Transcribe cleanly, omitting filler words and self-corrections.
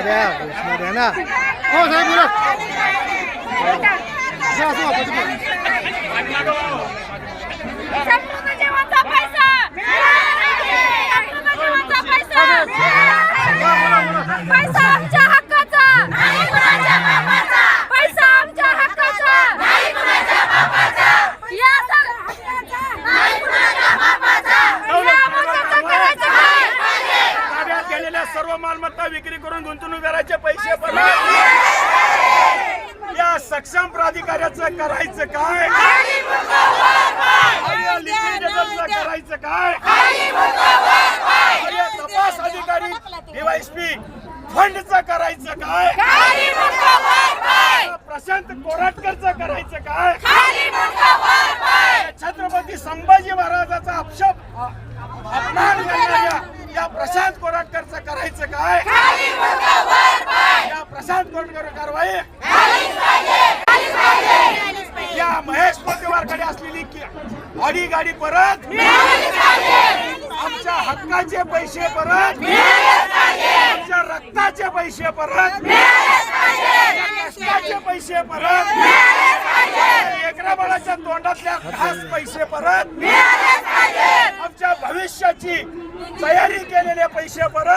द्या ना हो साहेब बोला संपूर्ण जेवणाचा पैसा पैसा आमच्या हक्काचा पैसा आमच्या हक्काचा या ताब्यात गेलेल्या सर्व मालमत्ता विक्री करून गुंतवणूकदाराचे पैसे परत या सक्षम प्राधिकाऱ्याचं करायचं काय या लिपिक करायचं काय या तपास अधिकारी डीवायएसपी फंडचं करायचं काय प्रशांत कोराटकरचं करायचं काय छत्रपती संभाजी महाराजाचा अपमान करणाऱ्या या प्रशांत कोराटकरचं करायचं काय या प्रशांत कोराटकर कारवाई या महेश पोतेवारकडे असलेली ऑडी गाडी परत आमच्या हक्काचे पैसे परत आमच्या रक्ताचे पैसे परत कष्टाचे पैसे परत लेकरा बाळाच्या तोंडातल्या खास पैसे परत आमच्या भविष्याची तयारी केलेले पैसे परत